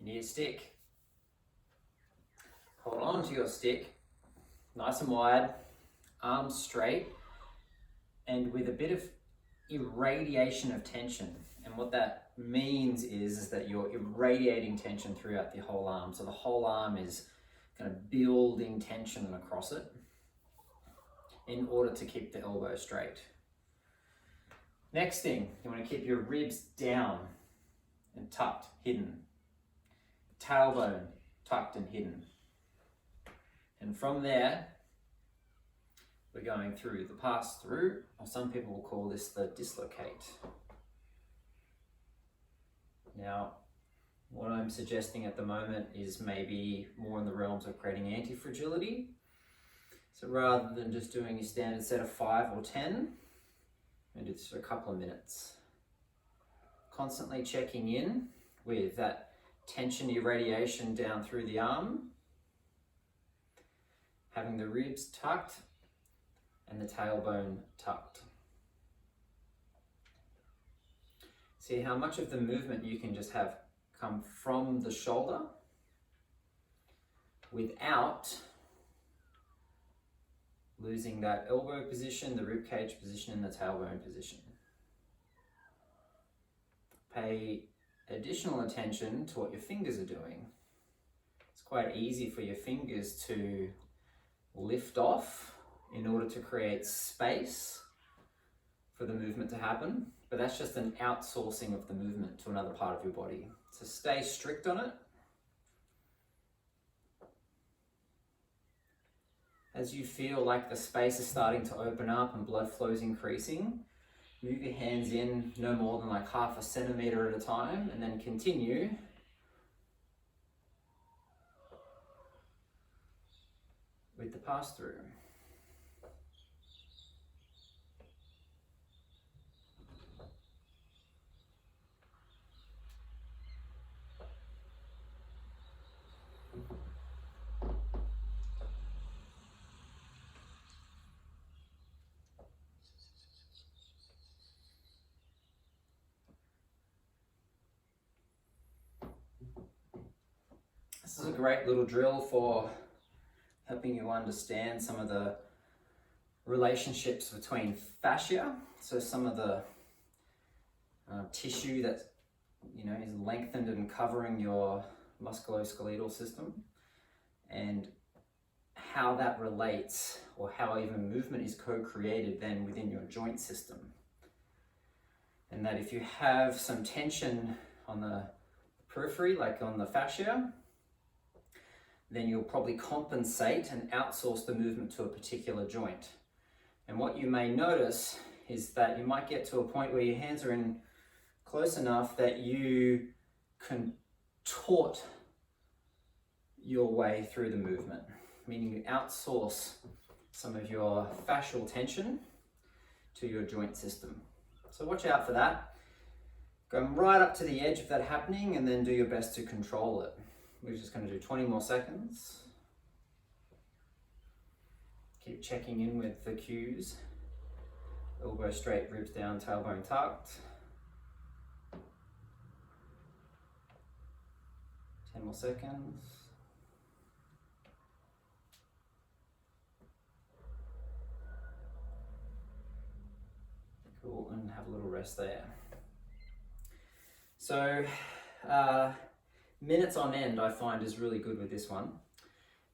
You need a stick. Hold on to your stick, nice and wide, arms straight, and with a bit of irradiation of tension. And what that means is that you're irradiating tension throughout the whole arm. So the whole arm is kind of building tension across it in order to keep the elbow straight. Next thing, you want to keep your ribs down and tucked, hidden. Tailbone tucked and hidden. And from there, we're going through the pass through, or some people will call this the dislocate. Now, what I'm suggesting at the moment is maybe more in the realms of creating anti-fragility. So rather than just doing your standard set of 5 or 10, and it's for a couple of minutes. Constantly checking in with that tension irradiation down through the arm, having the ribs tucked and the tailbone tucked. See how much of the movement you can just have come from the shoulder without losing that elbow position, the ribcage position, and the tailbone position. Pay additional attention to what your fingers are doing. It's quite easy for your fingers to lift off in order to create space for the movement to happen, but that's just an outsourcing of the movement to another part of your body. So stay strict on it. As you feel like the space is starting to open up and blood flow is increasing, move your hands in no more than like 0.5 centimeter at a time, and then continue with the pass through. This is a great little drill for helping you understand some of the relationships between fascia, so some of the tissue that is lengthened and covering your musculoskeletal system, and how that relates, or how even movement is co-created then within your joint system. And that if you have some tension on the periphery, like on the fascia, then you'll probably compensate and outsource the movement to a particular joint. And what you may notice is that you might get to a point where your hands are in close enough that you contort your way through the movement, meaning you outsource some of your fascial tension to your joint system. So watch out for that. Go right up to the edge of that happening and then do your best to control it. We're just going to do 20 more seconds. Keep checking in with the cues. Elbow straight, ribs down, tailbone tucked. 10 more seconds. Cool, and have a little rest there. So, minutes on end I find is really good with this one.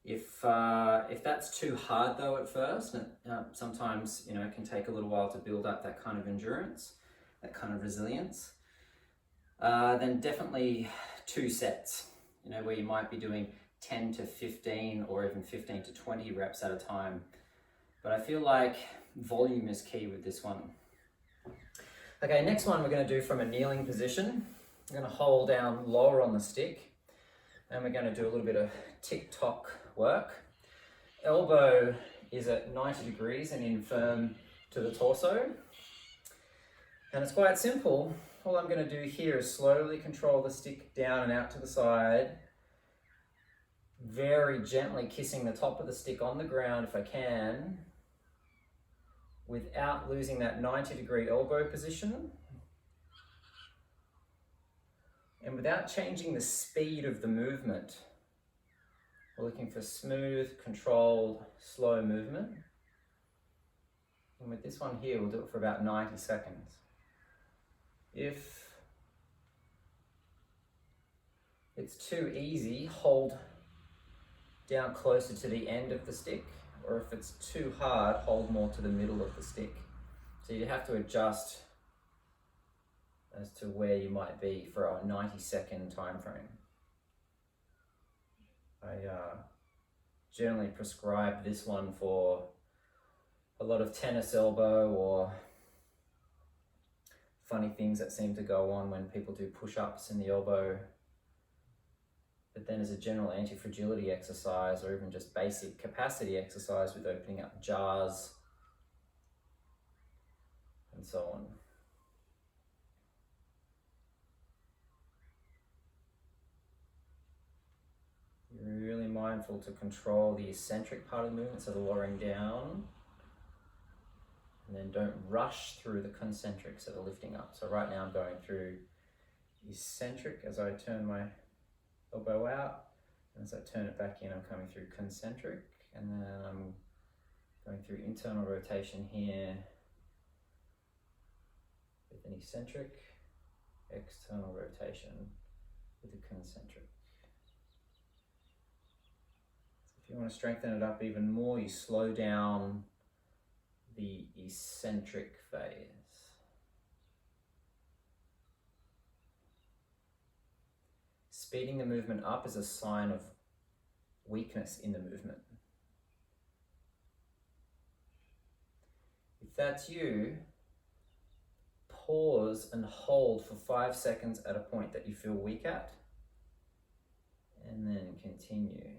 If that's too hard though at first, and sometimes it can take a little while to build up that kind of endurance, that kind of resilience, then definitely 2 sets, where you might be doing 10 to 15 or even 15 to 20 reps at a time. But I feel like volume is key with this one. Okay, next one we're going to do from a kneeling position. We're going to hold down lower on the stick, and we're going to do a little bit of tick-tock work. Elbow is at 90 degrees and in firm to the torso. And it's quite simple. All I'm going to do here is slowly control the stick down and out to the side, very gently kissing the top of the stick on the ground if I can, without losing that 90-degree elbow position. And without changing the speed of the movement, we're looking for smooth, controlled, slow movement. And with this one here, we'll do it for about 90 seconds. If it's too easy, hold down closer to the end of the stick, or if it's too hard, hold more to the middle of the stick. So you have to adjust as to where you might be for a 90-second time frame. I generally prescribe this one for a lot of tennis elbow or funny things that seem to go on when people do push-ups in the elbow. But then as a general anti-fragility exercise, or even just basic capacity exercise with opening up jars and so on. You're really mindful to control the eccentric part of the movement, so the lowering down. And then don't rush through the concentric, so the lifting up. So right now I'm going through eccentric as I turn my elbow out. And as I turn it back in, I'm coming through concentric. And then I'm going through internal rotation here with an eccentric, external rotation with a concentric. So if you want to strengthen it up even more, you slow down the eccentric phase. Speeding the movement up is a sign of weakness in the movement. If that's you, pause and hold for 5 seconds at a point that you feel weak at, and then continue.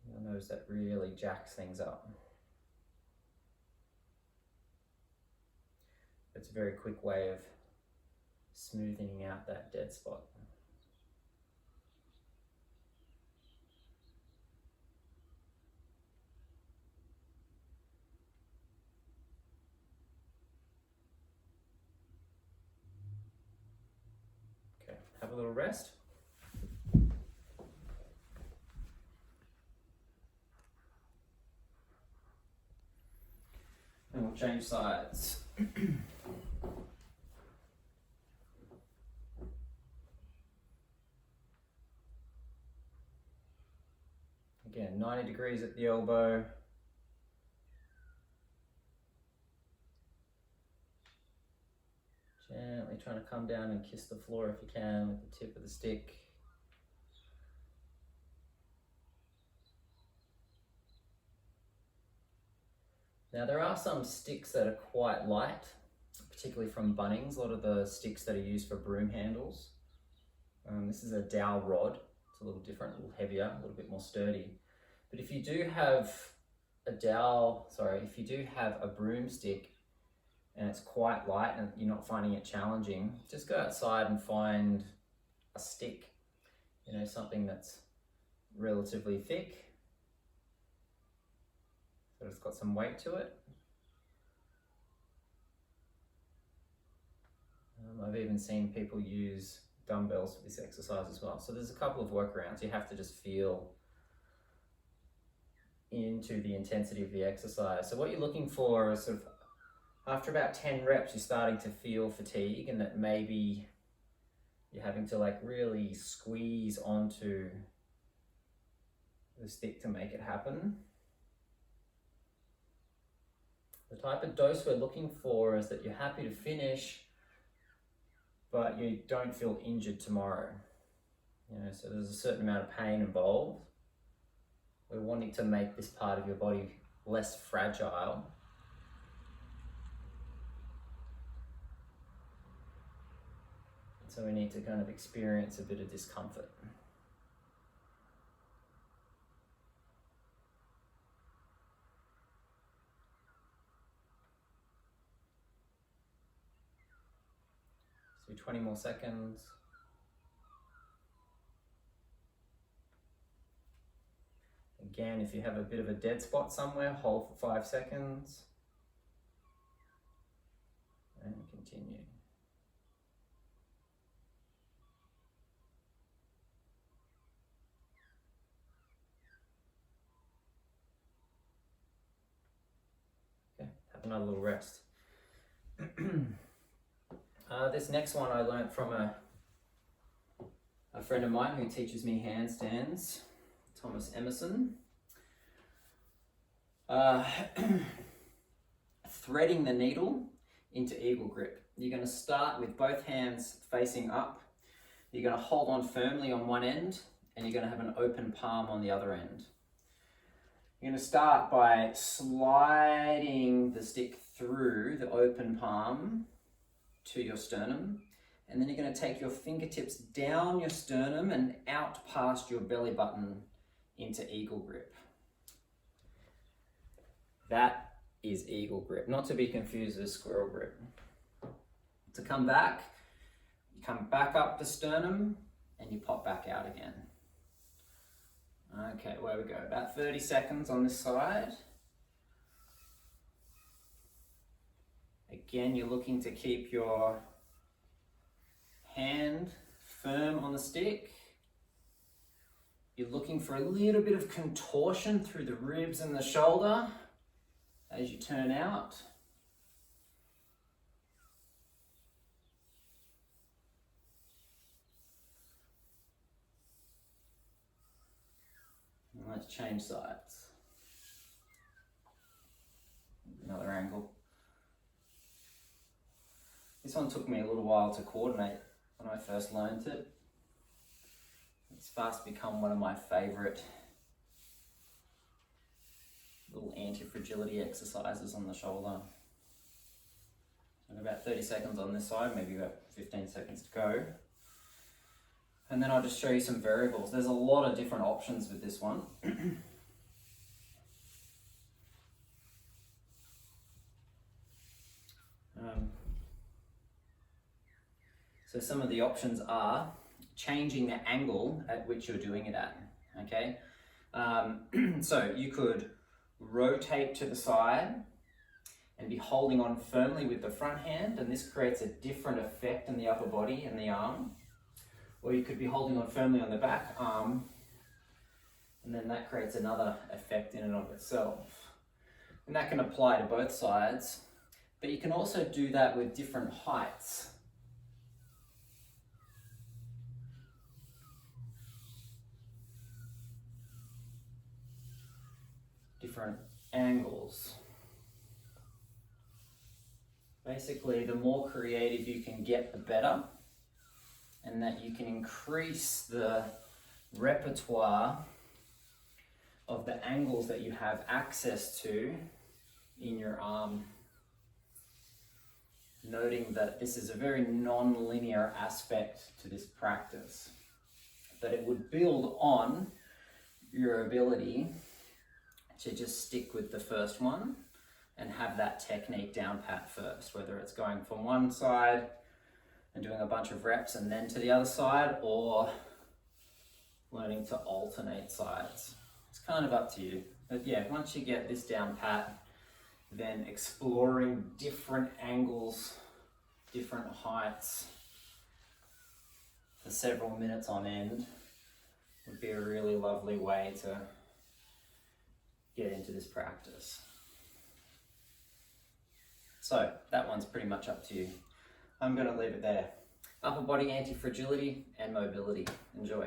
You'll notice that really jacks things up. It's a very quick way of smoothing out that dead spot. Okay, have a little rest. And we'll change sides. Again, 90 degrees at the elbow. Gently trying to come down and kiss the floor if you can with the tip of the stick. Now there are some sticks that are quite light, particularly from Bunnings, a lot of the sticks that are used for broom handles. This is a dowel rod. It's a little different, a little heavier, a little bit more sturdy. But if you do have if you do have a broomstick and it's quite light and you're not finding it challenging, just go outside and find a stick, something that's relatively thick, so it's got some weight to it. I've even seen people use dumbbells for this exercise as well. So there's a couple of workarounds. You have to just feel into the intensity of the exercise. So what you're looking for is sort of after about 10 reps, you're starting to feel fatigue, and that maybe you're having to really squeeze onto the stick to make it happen. The type of dose we're looking for is that you're happy to finish, but you don't feel injured tomorrow. So there's a certain amount of pain involved. We're wanting to make this part of your body less fragile. So we need to kind of experience a bit of discomfort. So 20 more seconds. Again, if you have a bit of a dead spot somewhere, hold for 5 seconds. And continue. Okay, have another little rest. This next one I learned from a friend of mine who teaches me handstands, Thomas Emerson. Threading the needle into eagle grip. You're going to start with both hands facing up. You're going to hold on firmly on one end and you're going to have an open palm on the other end. You're going to start by sliding the stick through the open palm to your sternum, and then you're going to take your fingertips down your sternum and out past your belly button into eagle grip. That is eagle grip, not to be confused with squirrel grip. To come back, you come back up the sternum and you pop back out again. Okay, where we go, about 30 seconds on this side. Again, you're looking to keep your hand firm on the stick. You're looking for a little bit of contortion through the ribs and the shoulder as you turn out. And let's change sides. Another angle. This one took me a little while to coordinate when I first learned it. It's fast become one of my favourite little anti-fragility exercises on the shoulder. And about 30 seconds on this side, maybe about 15 seconds to go. And then I'll just show you some variables. There's a lot of different options with this one. So some of the options are changing the angle at which you're doing it at, okay? So you could rotate to the side and be holding on firmly with the front hand, and this creates a different effect in the upper body and the arm. Or you could be holding on firmly on the back arm, and then that creates another effect in and of itself. And that can apply to both sides, but you can also do that with different heights. Different angles. Basically, the more creative you can get, the better, and that you can increase the repertoire of the angles that you have access to in your arm. Noting that this is a very non-linear aspect to this practice, that it would build on your ability to just stick with the first one and have that technique down pat first, whether it's going from one side and doing a bunch of reps and then to the other side, or learning to alternate sides. It's kind of up to you. But yeah, once you get this down pat, then exploring different angles, different heights for several minutes on end would be a really lovely way to get into this practice. So that one's pretty much up to you. I'm going to leave it there. Upper body anti-fragility and mobility. Enjoy.